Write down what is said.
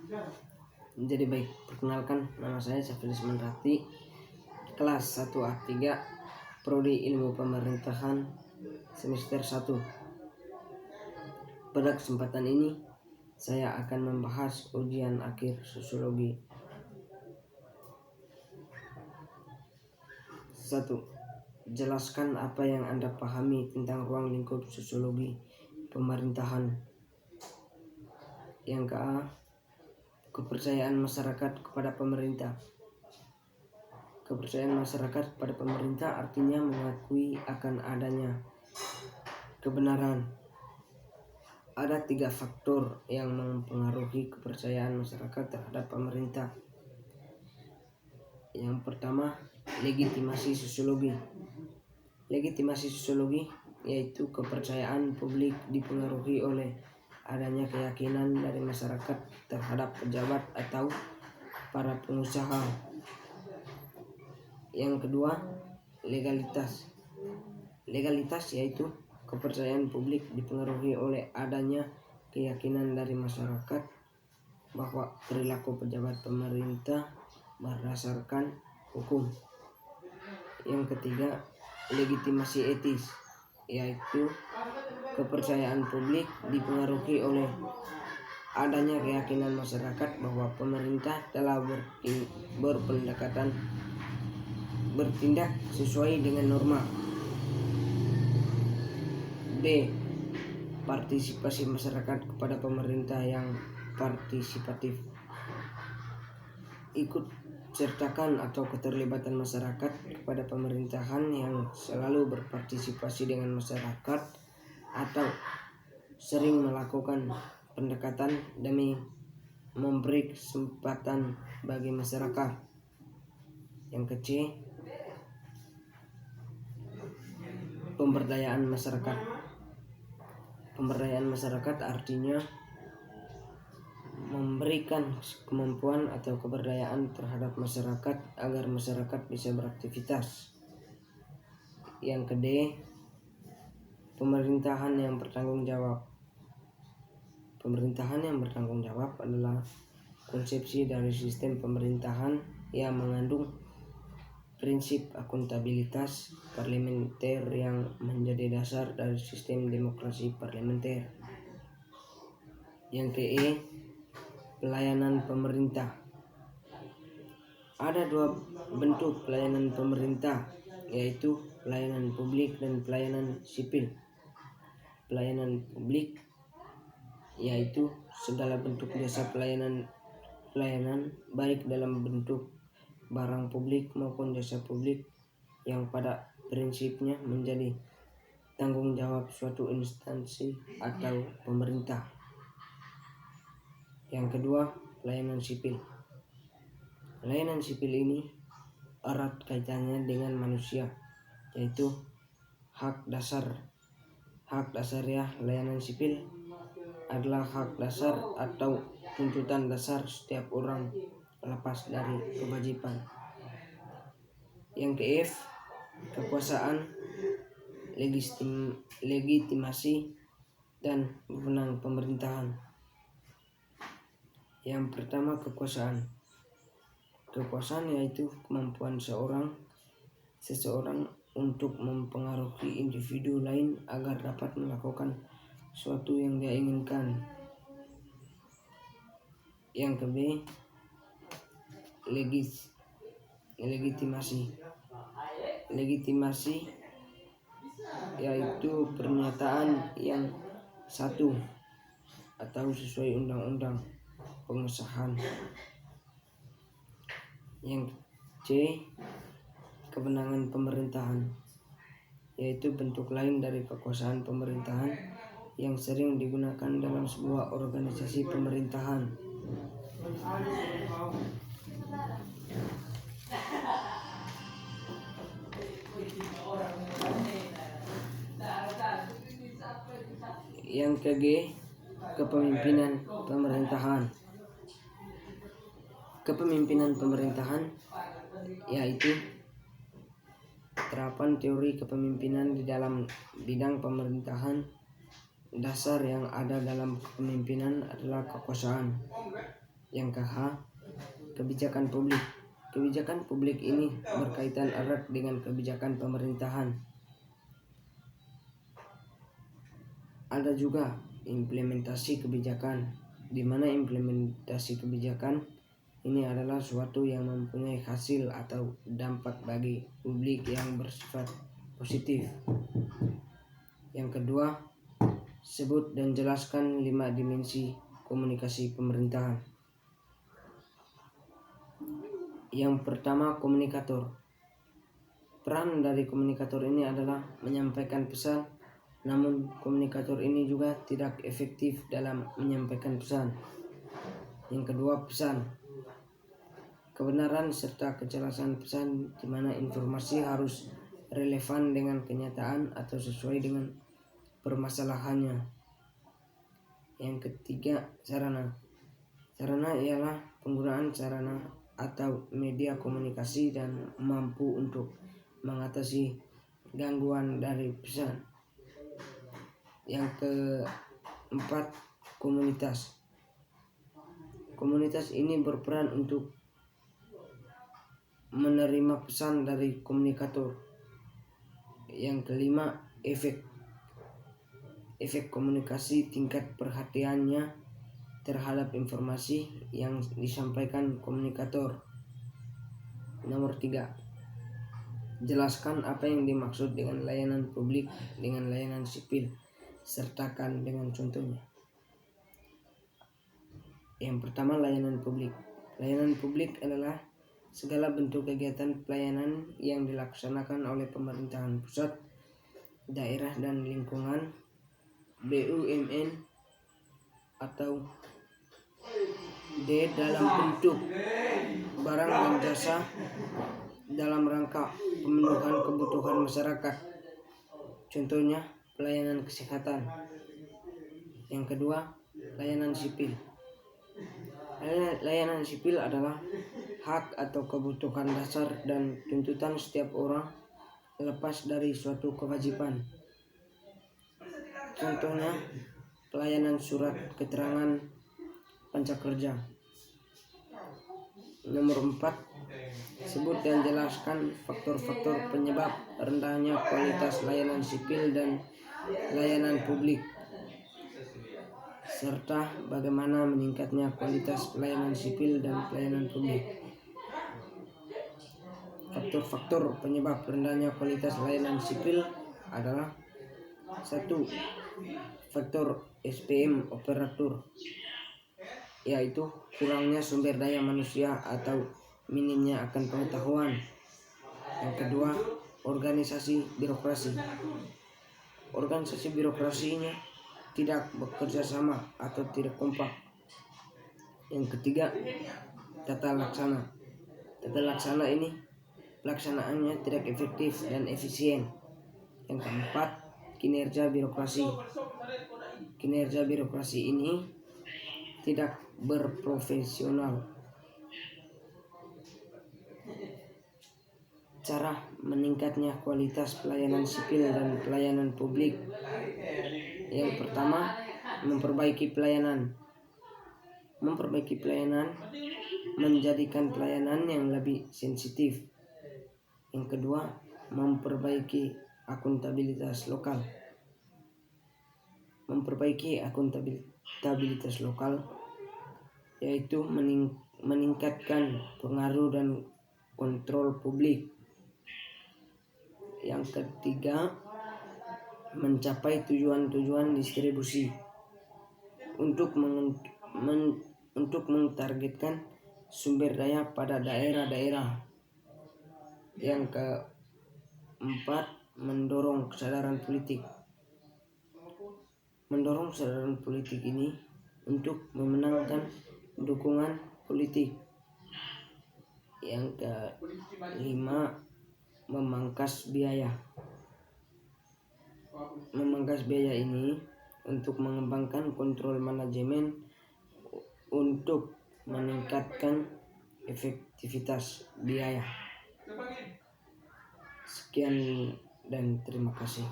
Jadi baik, perkenalkan, nama saya Syafrilis Manrati, kelas 1A3, Prodi Ilmu Pemerintahan, semester 1. Pada kesempatan ini, saya akan membahas ujian akhir sosiologi. 1. Jelaskan apa yang Anda pahami tentang ruang lingkup sosiologi pemerintahan. Yang ke-A, kepercayaan masyarakat kepada pemerintah. Kepercayaan masyarakat kepada pemerintah artinya mengakui akan adanya kebenaran. Ada 3 faktor yang mempengaruhi kepercayaan masyarakat terhadap pemerintah. Yang pertama, legitimasi sosiologi. Legitimasi sosiologi yaitu kepercayaan publik dipengaruhi oleh adanya keyakinan dari masyarakat terhadap pejabat atau para pengusaha. Yang kedua, legalitas. Legalitas yaitu kepercayaan publik dipengaruhi oleh adanya keyakinan dari masyarakat bahwa perilaku pejabat pemerintah berdasarkan hukum. Yang ketiga, legitimasi etis, yaitu kepercayaan publik dipengaruhi oleh adanya keyakinan masyarakat bahwa pemerintah telah bertindak sesuai dengan norma. D. Partisipasi masyarakat kepada pemerintah yang partisipatif. Ikut sertakan atau keterlibatan masyarakat kepada pemerintahan yang selalu berpartisipasi dengan masyarakat atau sering melakukan pendekatan demi memberi kesempatan bagi masyarakat. Yang ke-C, pemberdayaan masyarakat. Pemberdayaan masyarakat artinya memberikan kemampuan atau keberdayaan terhadap masyarakat agar masyarakat bisa beraktivitas. Yang ke-D, pemerintahan yang bertanggung jawab. Pemerintahan yang bertanggung jawab adalah konsepsi dari sistem pemerintahan yang mengandung prinsip akuntabilitas parlementer yang menjadi dasar dari sistem demokrasi parlementer. Yang ke-E, pelayanan pemerintah. Ada 2 bentuk pelayanan pemerintah, yaitu pelayanan publik dan pelayanan sipil. Pelayanan publik yaitu segala bentuk jasa pelayanan baik dalam bentuk barang publik maupun jasa publik yang pada prinsipnya menjadi tanggung jawab suatu instansi atau pemerintah. Yang kedua, pelayanan sipil. Pelayanan sipil ini erat kaitannya dengan manusia, yaitu hak dasar. Hak dasariah layanan sipil adalah hak dasar atau tuntutan dasar setiap orang lepas dari kewajiban. Yang ke-F, kekuasaan, legitimasi, dan wewenang pemerintahan. Yang pertama, kekuasaan. Kekuasaan yaitu kemampuan seseorang untuk mempengaruhi individu lain agar dapat melakukan sesuatu yang dia inginkan. Yang ke-B, legitimasi. Legitimasi yaitu pernyataan yang satu atau sesuai undang-undang pengesahan. Yang C, kewenangan pemerintahan, yaitu bentuk lain dari kekuasaan pemerintahan yang sering digunakan dalam sebuah organisasi pemerintahan. Yang ke-G, kepemimpinan pemerintahan. Kepemimpinan pemerintahan yaitu terapan teori kepemimpinan di dalam bidang pemerintahan. Dasar yang ada dalam kepemimpinan adalah kekuasaan. Yang ke-H, kebijakan publik. Kebijakan publik ini berkaitan erat dengan kebijakan pemerintahan. Ada juga implementasi kebijakan, di mana implementasi kebijakan ini adalah suatu yang mempunyai hasil atau dampak bagi publik yang bersifat positif. Yang kedua, sebut dan jelaskan 5 dimensi komunikasi pemerintahan. Yang pertama, komunikator. Peran dari komunikator ini adalah menyampaikan pesan, namun komunikator ini juga tidak efektif dalam menyampaikan pesan. Yang kedua, pesan. Kebenaran serta kejelasan pesan, di mana informasi harus relevan dengan kenyataan atau sesuai dengan permasalahannya. Yang ketiga, sarana. Sarana ialah penggunaan sarana atau media komunikasi dan mampu untuk mengatasi gangguan dari pesan. Yang keempat, komunitas. Komunitas ini berperan untuk menerima pesan dari komunikator. Yang kelima, efek. Efek komunikasi, tingkat perhatiannya terhadap informasi yang disampaikan komunikator. Nomor 3, jelaskan apa yang dimaksud dengan layanan publik dengan layanan sipil, sertakan dengan contohnya. Yang pertama, layanan publik. Layanan publik adalah segala bentuk kegiatan pelayanan yang dilaksanakan oleh pemerintahan pusat, daerah dan lingkungan, BUMN atau D dalam bentuk barang dan jasa dalam rangka pemenuhan kebutuhan masyarakat. Contohnya pelayanan kesehatan. Yang kedua, layanan sipil. Layanan sipil adalah hak atau kebutuhan dasar dan tuntutan setiap orang lepas dari suatu kewajiban. Contohnya pelayanan surat keterangan pancakerja. Nomor 4, sebut dan jelaskan faktor-faktor penyebab rendahnya kualitas layanan sipil dan layanan publik, serta bagaimana meningkatnya kualitas pelayanan sipil dan pelayanan publik. Faktor-faktor penyebab rendahnya kualitas layanan sipil adalah 1. Faktor SPM operator, yaitu kurangnya sumber daya manusia atau minimnya akan pengetahuan. Yang kedua, organisasi birokrasi. Organisasi birokrasinya tidak bekerja sama atau tidak kompak. Yang ketiga, tata laksana. Tata laksana ini pelaksanaannya tidak efektif dan efisien. Yang keempat, kinerja birokrasi. Kinerja birokrasi ini tidak berprofesional. Cara meningkatnya kualitas pelayanan sipil dan pelayanan publik. Yang pertama, memperbaiki pelayanan. Memperbaiki pelayanan menjadikan pelayanan yang lebih sensitif. Yang kedua, memperbaiki akuntabilitas lokal. Memperbaiki akuntabilitas lokal yaitu meningkatkan pengaruh dan kontrol publik. Yang ketiga, mencapai tujuan-tujuan distribusi untuk mentargetkan sumber daya pada daerah-daerah. Yang keempat, mendorong kesadaran politik. Mendorong kesadaran politik ini untuk memenangkan dukungan politik. Yang kelima, memangkas biaya. Memangkas biaya ini untuk mengembangkan kontrol manajemen untuk meningkatkan efektivitas biaya. Sekian dan terima kasih.